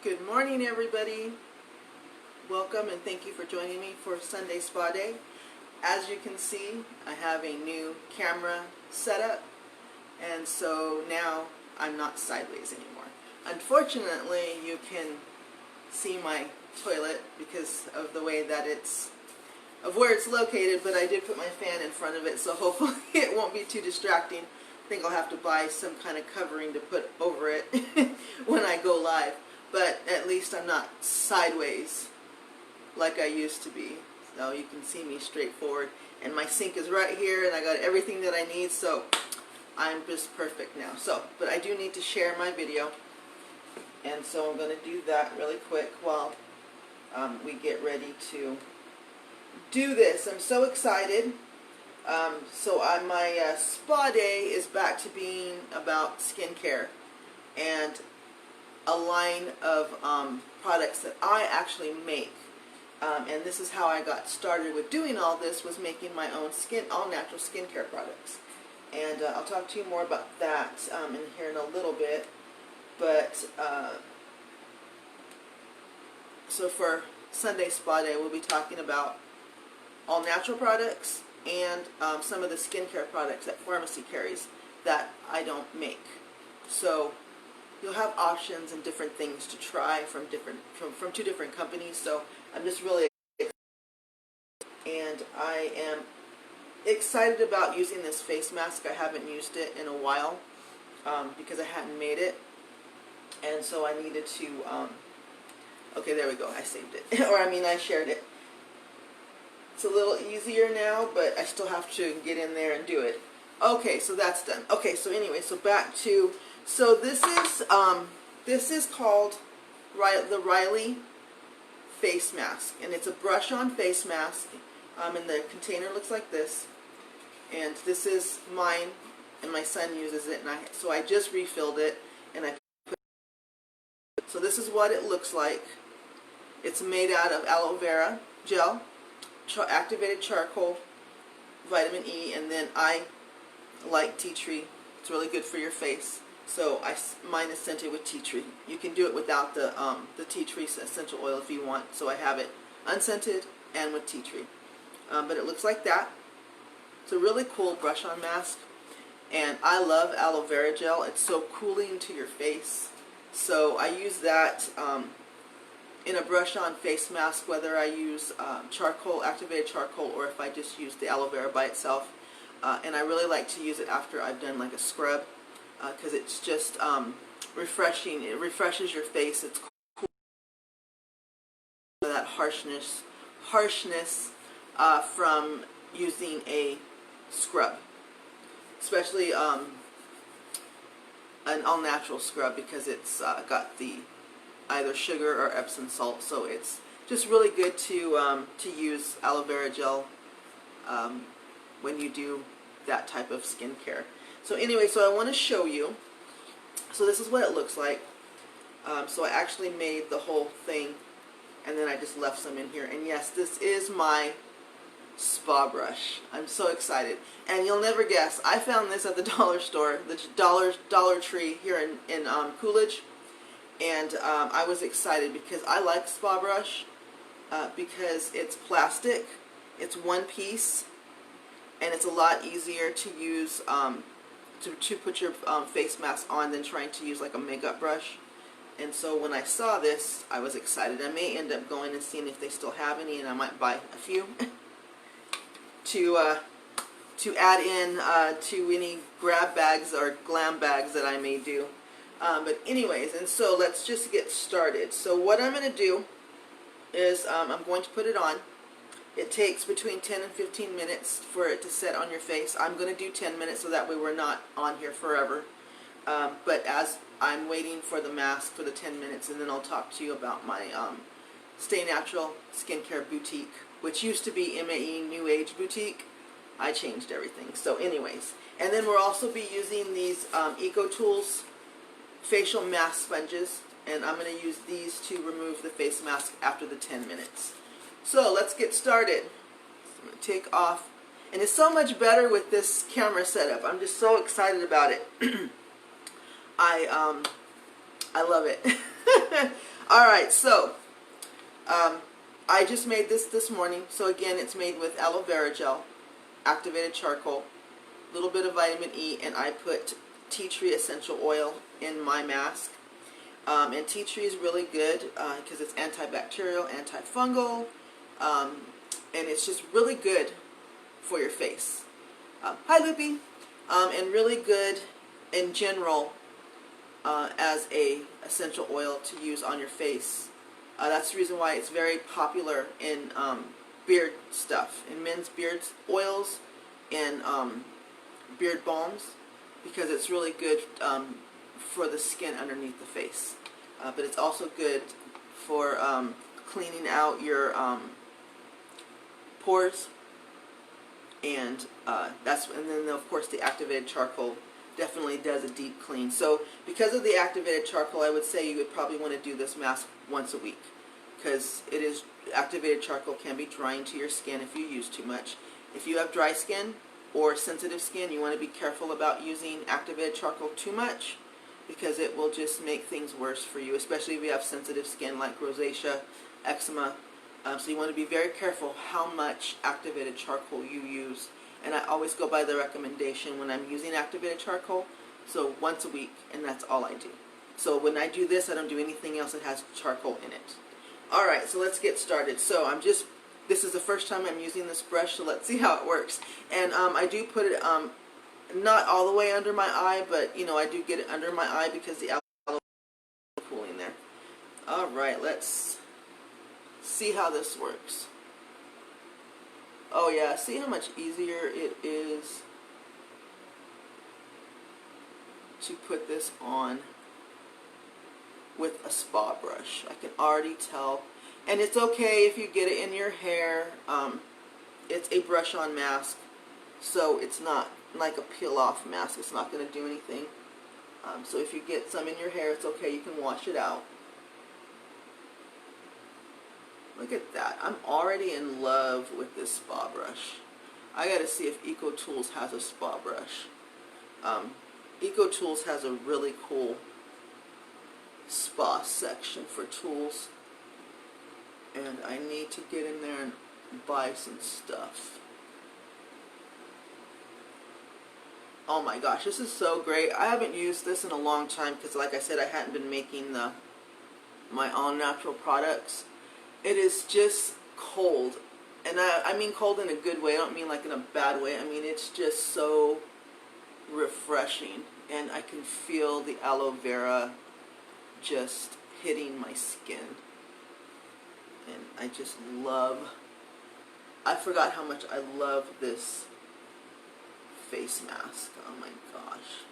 Good morning, everybody. Welcome and thank you for joining me for Sunday Spa Day. As you can see, I have a new camera setup, and so now I'm not sideways anymore. Unfortunately, you can see my toilet because of the way that where it's located, but I did put my fan in front of it, so hopefully it won't be too distracting. I think I'll have to buy some kind of covering to put over it when I go live. But at least I'm not sideways like I used to be. So you can see me straight forward. And my sink is right here, and I got everything that I need, so I'm just perfect now. But I do need to share my video. And so I'm going to do that really quick while we get ready to do this. I'm so excited. My spa day is back to being about skincare and a line of products that I actually make. And this is how I got started with doing all this, was making my own all natural skincare products. And I'll talk to you more about that in here in a little bit. But so for Sunday Spa Day, we'll be talking about all natural products and some of the skincare products that pharmacy carries that I don't make. So you'll have options and different things to try from two different companies. So I'm just really excited, and I am excited about using this face mask. I haven't used it in a while because I hadn't made it, and so I needed to okay, there we go, I saved it I shared it. It's a little easier now, but I still have to get in there and do it. Okay, so that's done. Okay, so anyway, so back to, so this is called the Riley face mask, and it's a brush-on face mask, and the container looks like this, and this is mine, and my son uses it, and so I just refilled it, and I put it. So this is what it looks like. It's made out of aloe vera gel, activated charcoal, vitamin E, and then I like tea tree. It's really good for your face. So mine is scented with tea tree. You can do it without the tea tree essential oil if you want. So I have it unscented and with tea tree. But it looks like that. It's a really cool brush-on mask, and I love aloe vera gel. It's so cooling to your face. So I use that in a brush-on face mask, whether I use activated charcoal, or if I just use the aloe vera by itself. And I really like to use it after I've done like a scrub, because it's just refreshing. It refreshes your face. It's cool. That harshness from using a scrub, especially an all-natural scrub, because it's got the either sugar or Epsom salt. So it's just really good to use aloe vera gel when you do that type of skincare. So anyway, so I want to show you. So this is what it looks like. So I actually made the whole thing, and then I just left some in here. And yes, this is my spa brush. I'm so excited. And you'll never guess, I found this at the dollar store, the Dollar Tree here in Coolidge. And I was excited because I like spa brush because it's plastic, it's one piece, and it's a lot easier to use to put your face mask on than trying to use like a makeup brush. And so when I saw this, I was excited. I may end up going and seeing if they still have any, and I might buy a few to add in to any grab bags or glam bags that I may do. But anyways, and so let's just get started. So what I'm going to do is I'm going to put it on. It takes between 10 and 15 minutes for it to set on your face. I'm going to do 10 minutes so that way we're not on here forever. But as I'm waiting for the mask for the 10 minutes, and then I'll talk to you about my Stay Natural Skincare Boutique, which used to be MAE New Age Boutique. I changed everything. So anyways, and then we'll also be using these Eco Tools facial mask sponges, and I'm going to use these to remove the face mask after the 10 minutes. So let's get started. So I'm going to take off, and it's so much better with this camera setup. I'm just so excited about it. I love it. All right, so I just made this morning. So again, it's made with aloe vera gel, activated charcoal, a little bit of vitamin E, and I put tea tree essential oil in my mask. And tea tree is really good because it's antibacterial, antifungal, and it's just really good for your face. Hi, Loopy. And really good in general as a essential oil to use on your face. That's the reason why it's very popular in beard stuff, in men's beard oils and beard balms, because it's really good for the skin underneath the face. But it's also good for cleaning out your pores, and then of course the activated charcoal definitely does a deep clean. So because of the activated charcoal, I would say you would probably want to do this mask once a week, because activated charcoal can be drying to your skin if you use too much. If you have dry skin or sensitive skin, you want to be careful about using activated charcoal too much, because it will just make things worse for you, especially if you have sensitive skin like rosacea, eczema. So you want to be very careful how much activated charcoal you use. And I always go by the recommendation when I'm using activated charcoal. So once a week, and that's all I do. So when I do this, I don't do anything else that has charcoal in it. Alright, so let's get started. So this is the first time I'm using this brush, so let's see how it works. And I do put it not all the way under my eye, but I do get it under my eye because the aloe is cooling there. Alright, let's see how this works. Oh yeah, see how much easier it is to put this on with a spa brush. I can already tell. And it's okay if you get it in your hair. It's a brush-on mask, so it's not like a peel-off mask. It's not going to do anything. So if you get some in your hair, it's okay. You can wash it out. Look at that. I'm already in love with this spa brush. I got to see if EcoTools has a spa brush. EcoTools has a really cool spa section for tools, and I need to get in there and buy some stuff. Oh my gosh, this is so great. I haven't used this in a long time because, like I said, I hadn't been making my all-natural products. It is just cold, and I mean cold in a good way. I don't mean like in a bad way. I mean it's just so refreshing, and I can feel the aloe vera just hitting my skin, and I just I forgot how much I love this face mask. Oh my gosh.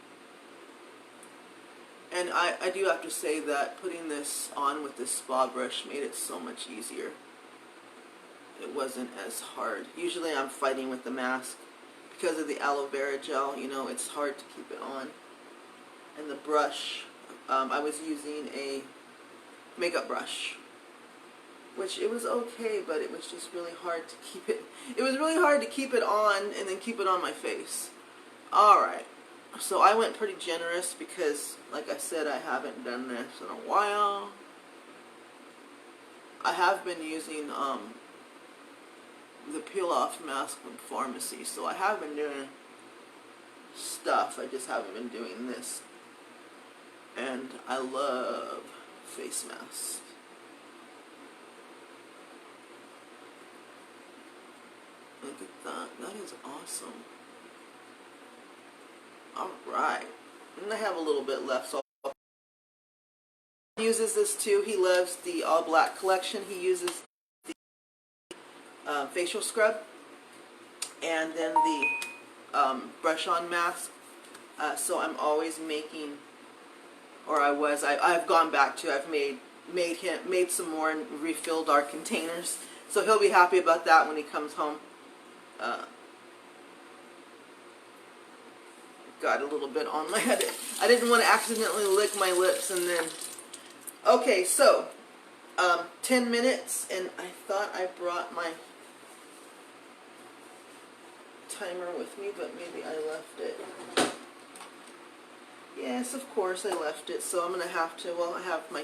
And I do have to say that putting this on with this spa brush made it so much easier. It wasn't as hard. Usually I'm fighting with the mask because of the aloe vera gel. It's hard to keep it on. And the brush, I was using a makeup brush, which it was okay, but it was just really hard to keep it. It was really hard to keep it on and then keep it on my face. Alright. So I went pretty generous because, like I said, I haven't done this in a while. I have been using the peel-off mask from pharmacy, so I have been doing stuff. I just haven't been doing this. And I love face masks. Look at that. That is awesome. Alright, and I have a little bit left, so he uses this too. He loves the all black collection. He uses the facial scrub and then the brush on mask. So I'm always making, or I've gone back to, I've made some more and refilled our containers. So he'll be happy about that when he comes home. Got a little bit on my head. I didn't want to accidentally lick my lips and then... Okay, so 10 minutes, and I thought I brought my timer with me, but maybe I left it. Yes, of course I left it, so I'm going to have to, well, I have my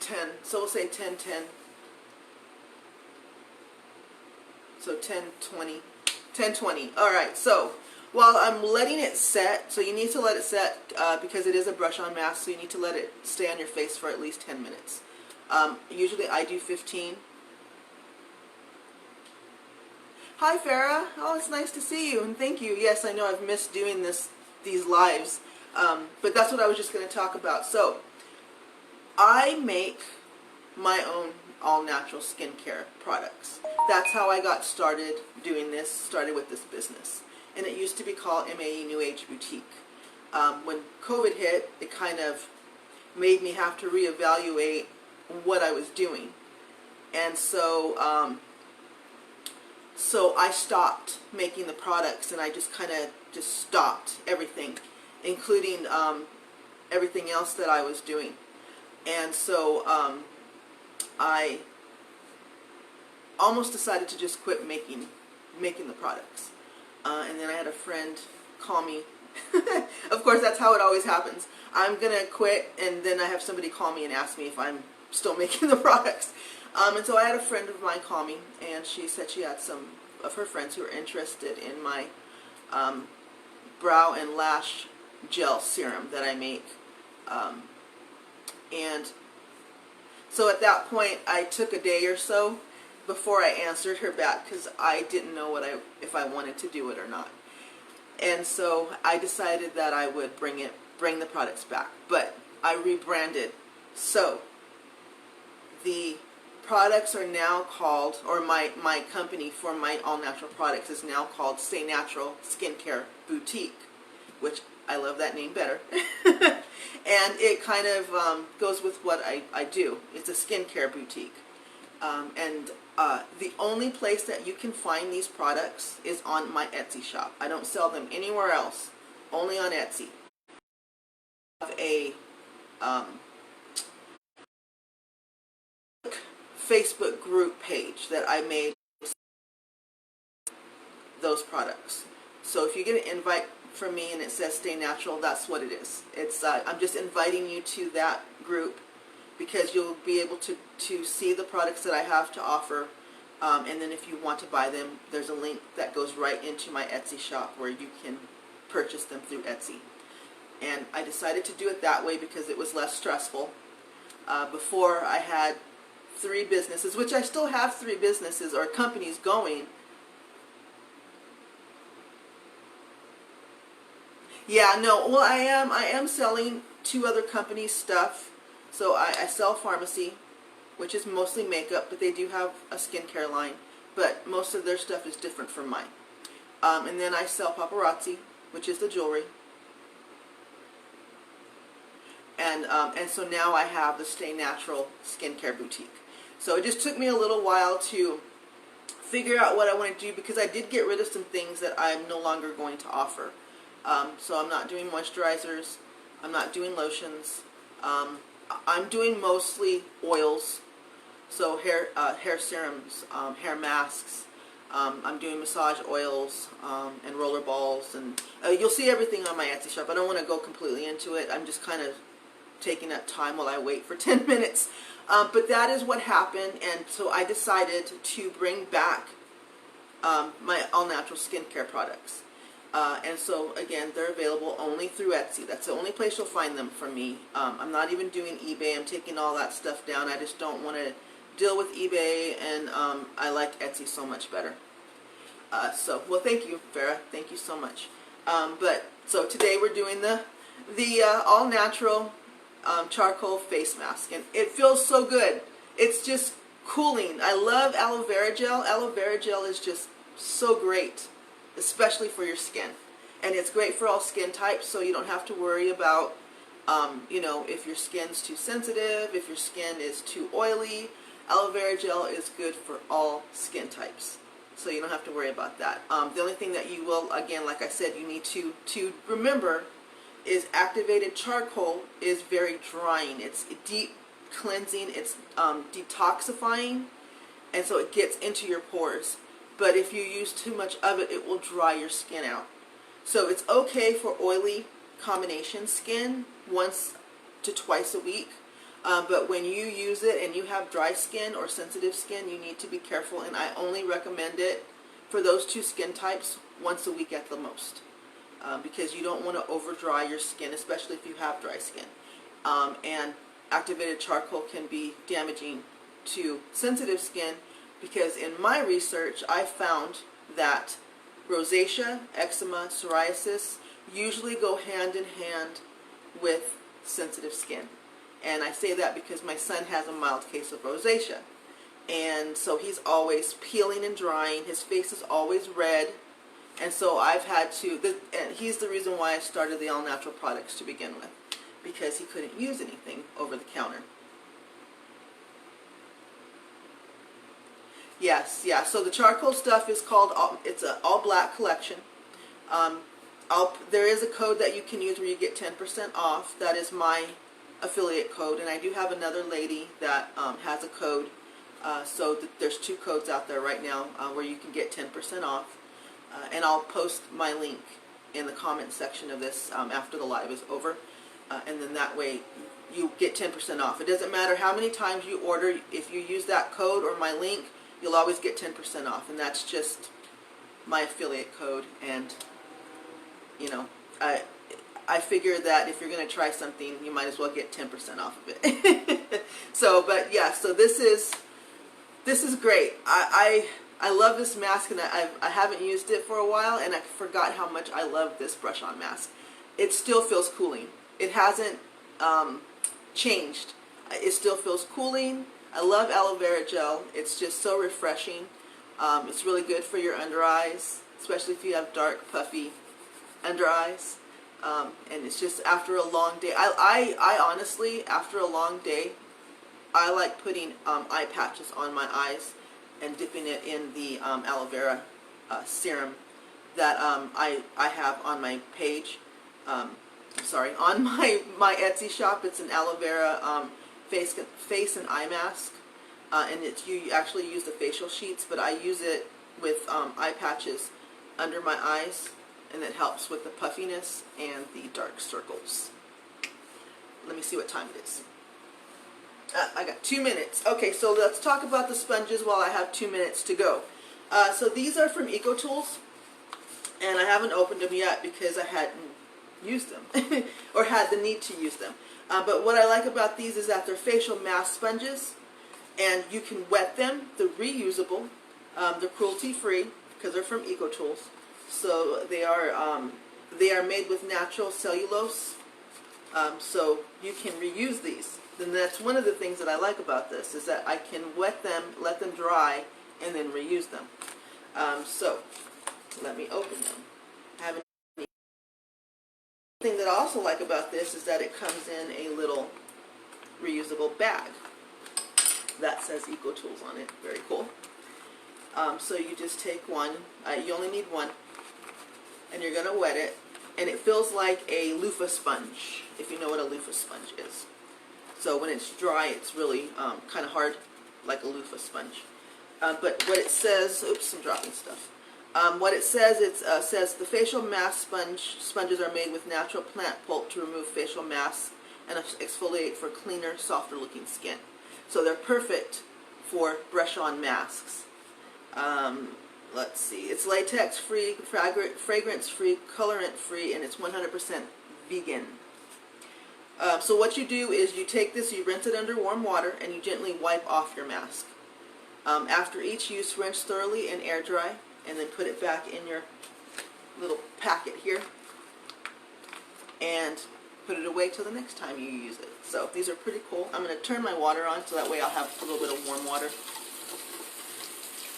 10. So we'll say 10, 10. So 10, 20. 10, 20. All right, so while I'm letting it set, so you need to let it set because it is a brush-on mask, so you need to let it stay on your face for at least 10 minutes. Usually I do 15. Hi Farah. Oh, it's nice to see you, and thank you. Yes, I know I've missed doing these lives, but that's what I was just going to talk about. So I make my own all-natural skincare products. That's how I got started doing this, started with this business. And it used to be called MAE New Age Boutique. When COVID hit, it kind of made me have to reevaluate what I was doing. And so so I stopped making the products, and I just kind of just stopped everything, including everything else that I was doing. And so I almost decided to just quit making the products. And then I had a friend call me. Of course, that's how it always happens. I'm going to quit, and then I have somebody call me and ask me if I'm still making the products. And so I had a friend of mine call me, and she said she had some of her friends who were interested in my brow and lash gel serum that I make. And so at that point, I took a day or so before I answered her back because I didn't know if I wanted to do it or not. And so I decided that I would bring the products back. But I rebranded. So the products are now called, or my company for my all-natural products is now called Stay Natural Skincare Boutique, which I love that name better. And it kind of goes with what I do. It's a skincare boutique. And the only place that you can find these products is on my Etsy shop. I don't sell them anywhere else, only on Etsy. I have a Facebook group page that I made those products. So if you get an invite from me and it says Stay Natural, that's what it is. It's I'm just inviting you to that group because you'll be able to see the products that I have to offer, and then if you want to buy them, there's a link that goes right into my Etsy shop where you can purchase them through Etsy. And I decided to do it that way because it was less stressful. Before I had 3 businesses, which I still have 3 businesses or companies going. Yeah, no, well I am selling 2 other companies' stuff. So I sell pharmacy, which is mostly makeup, but they do have a skincare line, but most of their stuff is different from mine. And then I sell paparazzi, which is the jewelry. And so now I have the Stay Natural Skincare Boutique. So it just took me a little while to figure out what I want to do because I did get rid of some things that I'm no longer going to offer. So I'm not doing moisturizers, I'm not doing lotions, I'm doing mostly oils, so hair serums, hair masks. I'm doing massage oils and roller balls, and you'll see everything on my Etsy shop. I don't want to go completely into it. I'm just kind of taking up time while I wait for 10 minutes. But that is what happened, and so I decided to bring back my all-natural skincare products. And so again, they're available only through Etsy. That's the only place you'll find them from me. I'm not even doing eBay. I'm taking all that stuff down. I just don't want to deal with eBay, and I like Etsy so much better. Well, thank you, Farah. Thank you so much. So today we're doing the all-natural charcoal face mask, and it feels so good. It's just cooling. I love aloe vera gel. Aloe vera gel is just so great, especially for your skin, and it's great for all skin types, so you don't have to worry about if your skin's too sensitive, if your skin is too oily. Aloe vera gel is good for all skin types, so you don't have to worry about that. The only thing that you will, again, like I said, you need to remember is activated charcoal is very drying. It's deep cleansing, it's detoxifying, and so it gets into your pores. But if you use too much of it, it will dry your skin out. So it's okay for oily combination skin once to twice a week. But when you use it and you have dry skin or sensitive skin, you need to be careful, and I only recommend it for those two skin types once a week at the most, because you don't want to over dry your skin, especially if you have dry skin. And activated charcoal can be damaging to sensitive skin, because in my research I found that rosacea, eczema, psoriasis usually go hand in hand with sensitive skin. And I say that because my son has a mild case of rosacea, and so he's always peeling and drying, his face is always red, and so I've had to, and he's the reason why I started the all natural products to begin with, because he couldn't use anything over the counter. Yes, yeah, so the charcoal stuff is called, it's an all black collection. There is a code that you can use where you get 10% off. That is my affiliate code, and I do have another lady that has a code, so there's two codes out there right now where you can get 10% off, and I'll post my link in the comment section of this after the live is over, and then that way you get 10% off. It doesn't matter how many times you order, if you use that code or my link, you'll always get 10% off, and that's just my affiliate code. And you know, I figure that if you're going to try something, you might as well get 10% off of it. So, but yeah, so this is great. I love this mask, and I haven't used it for a while, and I forgot how much I love this brush on mask. It still feels cooling. It hasn't changed. It still feels cooling. I love aloe vera gel. It's just so refreshing. It's really good for your under eyes, especially if you have dark, puffy under eyes. And it's just after a long day. I honestly, after a long day, I like putting eye patches on my eyes and dipping it in the aloe vera serum that I have on my page. Sorry, on my Etsy shop. It's an aloe vera face and eye mask, and you actually use the facial sheets, but I use it with eye patches under my eyes, and it helps with the puffiness and the dark circles. Let me see what time it is. I got 2 minutes. Okay, so let's talk about the sponges while I have 2 minutes to go. So these are from EcoTools, and I haven't opened them yet because I hadn't used them or had the need to use them. But what I like about these is that they're facial mask sponges, and you can wet them. They're reusable. They're cruelty-free because they're from EcoTools. So they are made with natural cellulose. So you can reuse these. And that's one of the things that I like about this, is that I can wet them, let them dry, and then reuse them. So let me open them. The thing that I also like about this is that it comes in a little reusable bag that says EcoTools on it. Very cool. So you just take one. You only need one, and you're going to wet it, and it feels like a loofah sponge, if you know what a loofah sponge is. So when it's dry, it's really kind of hard, like a loofah sponge. But what it says, oops, I'm dropping stuff. What it says, says the facial mask sponges are made with natural plant pulp to remove facial masks and exfoliate for cleaner, softer looking skin. So they're perfect for brush-on masks. Let's see, it's latex-free, fragrance-free, colorant-free, and it's 100% vegan. So what you do is you take this, you rinse it under warm water, and you gently wipe off your mask. After each use, rinse thoroughly and air dry, and then put it back in your little packet here, and put it away till the next time you use it. So these are pretty cool. I'm going to turn my water on so that way I'll have a little bit of warm water.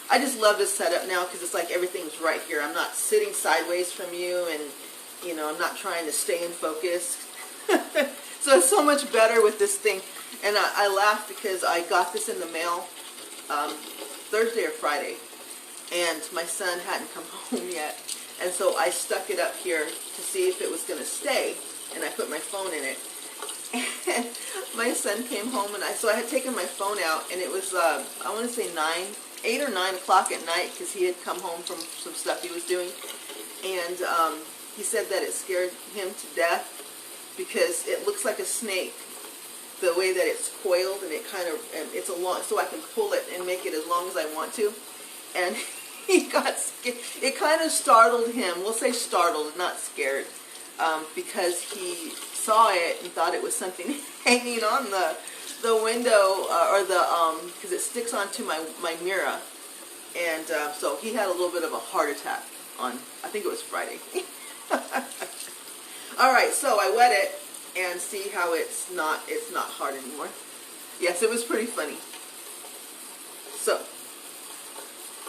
I just love this setup now because it's like everything's right here. I'm not sitting sideways from you, and you know, I'm not trying to stay in focus. So it's so much better with this thing. And I laugh because I got this in the mail Thursday or Friday, and my son hadn't come home yet, and so I stuck it up here to see if it was going to stay, and I put my phone in it. And my son came home, and so I had taken my phone out, and it was I want to say 8 or 9 o'clock at night, because he had come home from some stuff he was doing, and he said that it scared him to death because it looks like a snake the way that it's coiled, and it's a long, so I can pull it and make it as long as I want to. And he got scared. It kind of startled him. We'll say startled, not scared, because he saw it and thought it was something hanging on the window, or because it sticks onto my mirror. And so he had a little bit of a heart attack on, I think it was Friday. All right, so I wet it and see how it's not hard anymore. Yes, it was pretty funny. So,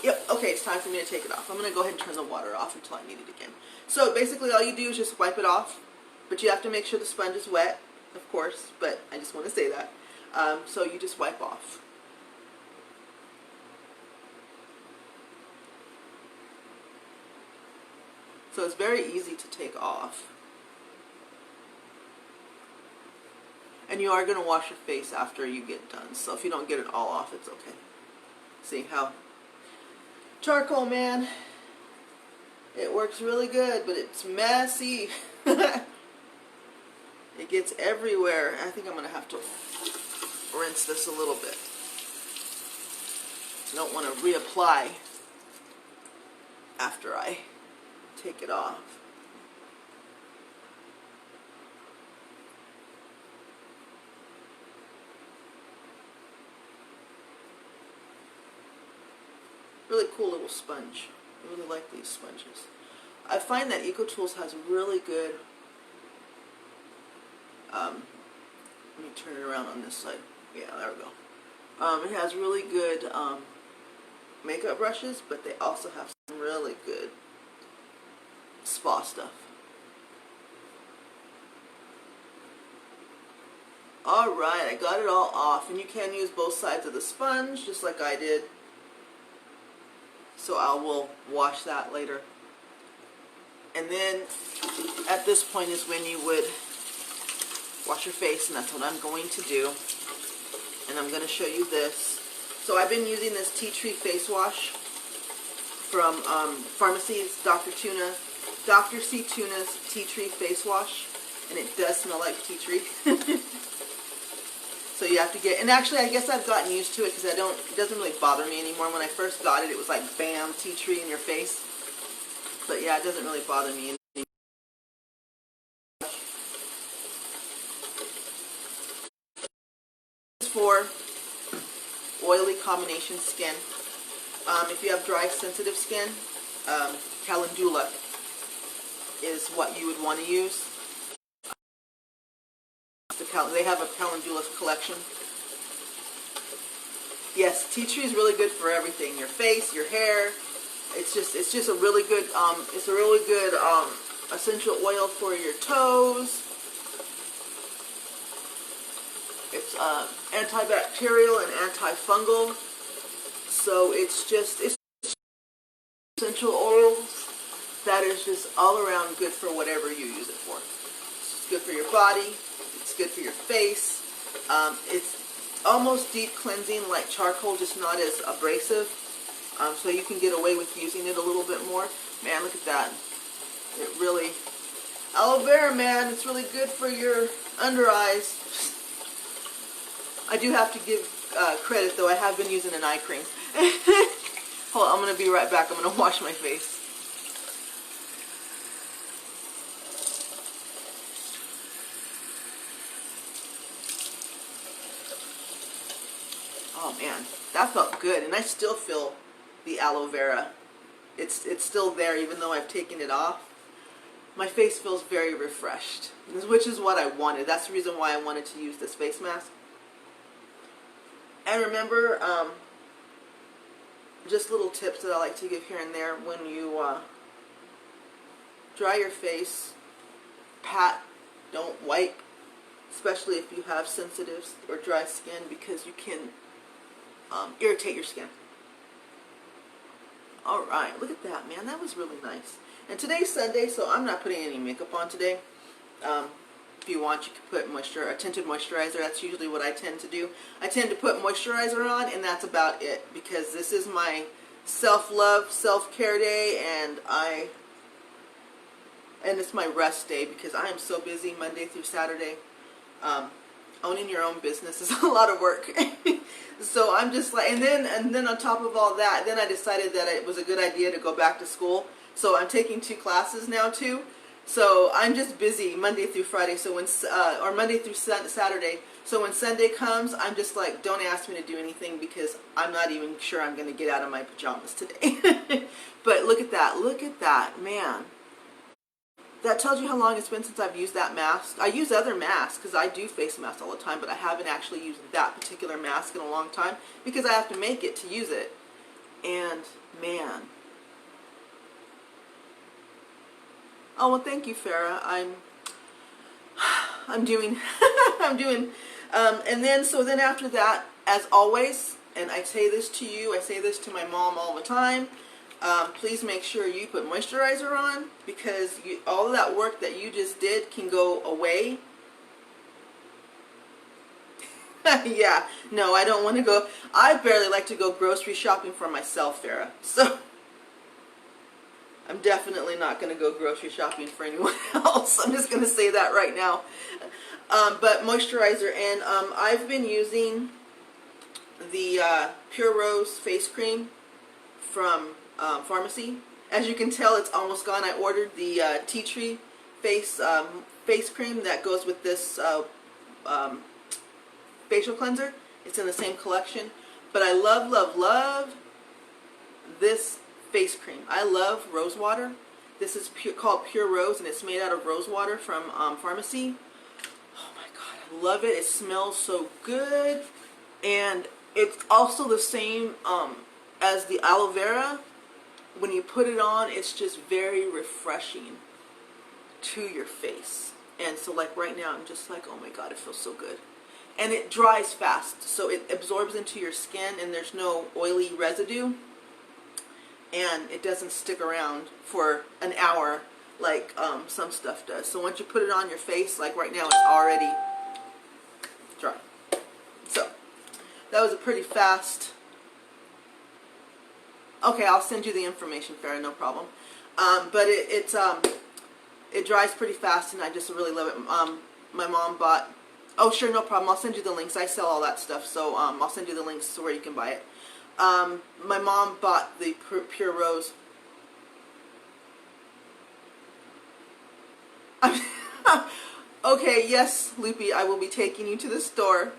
yep, okay, it's time for me to take it off. I'm going to go ahead and turn the water off until I need it again. So basically all you do is just wipe it off, but you have to make sure the sponge is wet, of course, but I just want to say that. So you just wipe off. So it's very easy to take off. And you are going to wash your face after you get done. So if you don't get it all off, it's okay. See how charcoal, man, it works really good, but it's messy. It gets everywhere. I think I'm going to have to rinse this a little bit. I don't want to reapply after I take it off. Really cool little sponge. I really like these sponges. I find that EcoTools has really good, let me turn it around on this side. Yeah, there we go. It has really good makeup brushes, but they also have some really good spa stuff. Alright, I got it all off, and you can use both sides of the sponge just like I did. So I will wash that later. And then at this point is when you would wash your face, and that's what I'm going to do. And I'm going to show you this. So I've been using this tea tree face wash from Pharmacy's Dr. C. Tuna's tea tree face wash, and it does smell like tea tree. So you have to get, and actually I guess I've gotten used to it because it doesn't really bother me anymore. When I first got it, it was like bam, tea tree in your face. But yeah, it doesn't really bother me anymore. This is for oily combination skin. If you have dry sensitive skin, calendula is what you would want to use. They have a calendula collection. Yes, tea tree is really good for everything. Your face, your hair. It's just a really good essential oil for your toes. It's antibacterial and antifungal. So it's essential oils that is just all around good for whatever you use it for. It's good for your body. It's good for your face. It's almost deep cleansing like charcoal, just not as abrasive. So you can get away with using it a little bit more. Man, look at that. It really, aloe vera, man, it's really good for your under eyes. I do have to give credit though. I have been using an eye cream. Hold on, I'm going to be right back. I'm going to wash my face. Oh man, that felt good, and I still feel the aloe vera. It's still there even though I've taken it off. My face feels very refreshed, which is what I wanted. That's the reason why I wanted to use this face mask. And remember, just little tips that I like to give here and there. When you dry your face, pat, don't wipe, especially if you have sensitive or dry skin, because you can irritate your skin. Alright, look at that, man. That was really nice. And today's Sunday, so I'm not putting any makeup on today. If you want, you can put a tinted moisturizer. That's usually what I tend to do. I tend to put moisturizer on, and that's about it, because this is my self-love, self-care day, and it's my rest day because I am so busy Monday through Saturday. owning your own business is a lot of work. So I'm just like, and then on top of all that, then I decided that it was a good idea to go back to school. So I'm taking 2 classes now too. So I'm just busy Monday through Friday. So when or Monday through Saturday. So when Sunday comes, I'm just like, don't ask me to do anything because I'm not even sure I'm going to get out of my pajamas today. But look at that, man. That tells you how long it's been since I've used that mask. I use other masks because I do face masks all the time, but I haven't actually used that particular mask in a long time because I have to make it to use it. And man. Oh, well, thank you, Farah. I'm doing, and then after that, as always, and I say this to you, I say this to my mom all the time, please make sure you put moisturizer on because all of that work that you just did can go away. Yeah, no, I don't want to go. I barely like to go grocery shopping for myself, Farah. So I'm definitely not going to go grocery shopping for anyone else. I'm just going to say that right now. But moisturizer, and I've been using the Pure Rose face cream from pharmacy. As you can tell, it's almost gone. I ordered the tea tree face cream that goes with this facial cleanser. It's in the same collection. But I love this face cream. I love rose water. This is called Pure Rose, and it's made out of rose water from pharmacy. Oh my god, I love it. It smells so good, and it's also the same as the aloe vera. When you put it on, it's just very refreshing to your face. And so like right now, I'm just like, oh my god, it feels so good. And it dries fast, so it absorbs into your skin, and there's no oily residue. And it doesn't stick around for an hour like some stuff does. So once you put it on your face, like right now, it's already dry. So that was a pretty fast. Okay, I'll send you the information, Farah, no problem. But it dries pretty fast, and I just really love it. My mom bought. Oh, sure, no problem. I'll send you the links. I sell all that stuff, so I'll send you the links to where you can buy it. My mom bought the Pure Rose. Okay, yes, Loopy, I will be taking you to the store.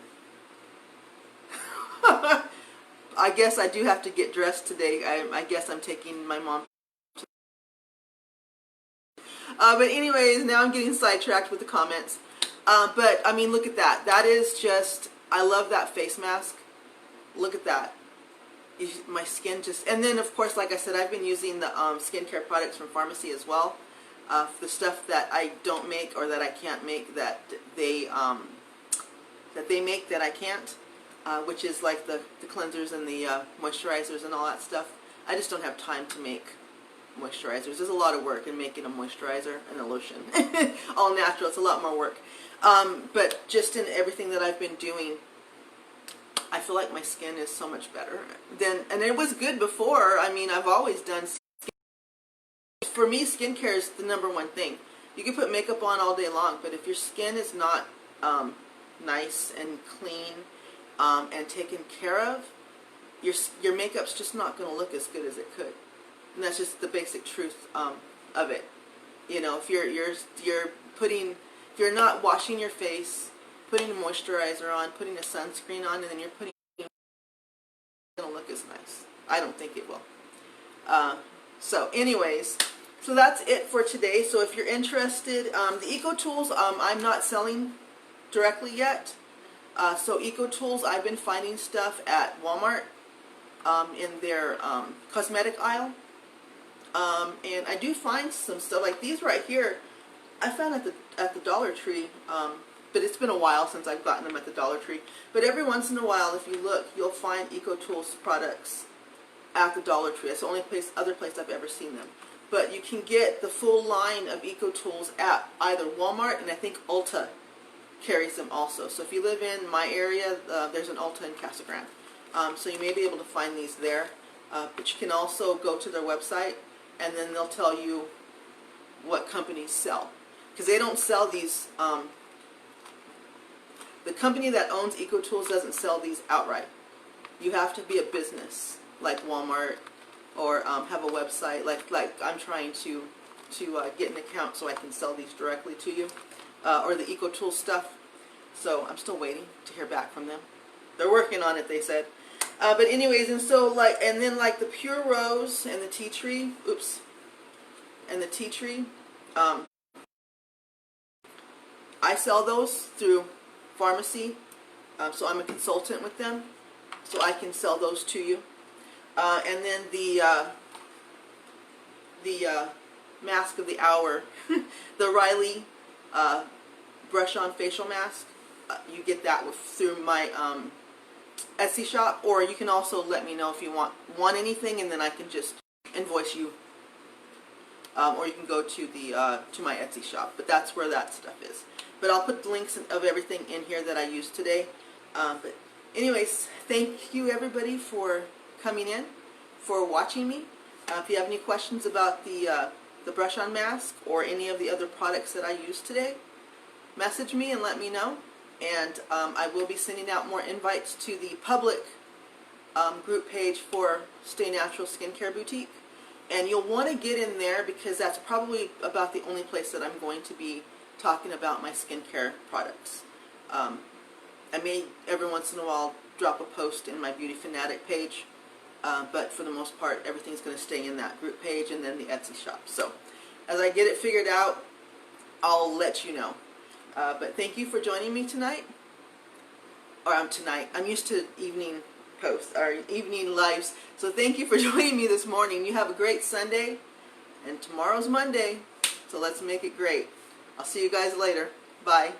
I guess I do have to get dressed today. I guess I'm taking my mom. But anyways, now I'm getting sidetracked with the comments. But, I mean, look at that. That is just, I love that face mask. Look at that. My skin just, and then of course, like I said, I've been using the skincare products from pharmacy as well. The stuff that I don't make or that I can't make that they make that I can't, which is like the cleansers and the moisturizers and all that stuff. I just don't have time to make moisturizers. There's a lot of work in making a moisturizer and a lotion. All natural. It's a lot more work. But just in everything that I've been doing, I feel like my skin is so much better and it was good before. I mean, I've always done skincare. For me, skincare is the #1 thing. You can put makeup on all day long, but if your skin is not nice and clean and taken care of, your makeup's just not going to look as good as it could. And that's just the basic truth of it. You know, if you're not washing your face, putting a moisturizer on, putting a sunscreen on, and then you're putting, it's going to look as nice. I don't think it will. So anyways, so that's it for today. So if you're interested, the Eco Tools, I'm not selling directly yet. So Eco Tools, I've been finding stuff at Walmart in their cosmetic aisle. And I do find some stuff like these right here. I found at the Dollar Tree, but it's been a while since I've gotten them at the Dollar Tree. But every once in a while, if you look, you'll find Eco Tools products at the Dollar Tree. That's the only other place I've ever seen them. But you can get the full line of Eco Tools at either Walmart, and I think Ulta carries them also. So if you live in my area, there's an Ulta in Casa Grande. So you may be able to find these there. But you can also go to their website, and then they'll tell you what companies sell. Because they don't sell these The company that owns EcoTools doesn't sell these outright. You have to be a business like Walmart, or have a website like I'm trying to get an account so I can sell these directly to you, or the EcoTools stuff. So I'm still waiting to hear back from them. They're working on it, they said. But anyways, and so and then the Pure Rose and the Tea Tree, and the Tea Tree, I sell those through pharmacy, so I'm a consultant with them, so I can sell those to you. And then the Mask of the Hour, the Riley Brush On Facial Mask, you get that through my Etsy shop, or you can also let me know if you want anything, and then I can just invoice you, or you can go to the to my Etsy shop. But that's where that stuff is. But I'll put the links of everything in here that I used today. But anyways, thank you everybody for coming in, for watching me. If you have any questions about the brush on mask or any of the other products that I used today, message me and let me know. And I will be sending out more invites to the public group page for Stay Natural Skincare Boutique. And you'll want to get in there because that's probably about the only place that I'm going to be talking about my skincare products. I may every once in a while drop a post in my Beauty Fanatic page, but for the most part everything's going to stay in that group page and then the Etsy shop. So as I get it figured out, I'll let you know. But thank you for joining me tonight. Or tonight. I'm used to evening posts or evening lives. So thank you for joining me this morning. You have a great Sunday, and tomorrow's Monday, so let's make it great. I'll see you guys later. Bye.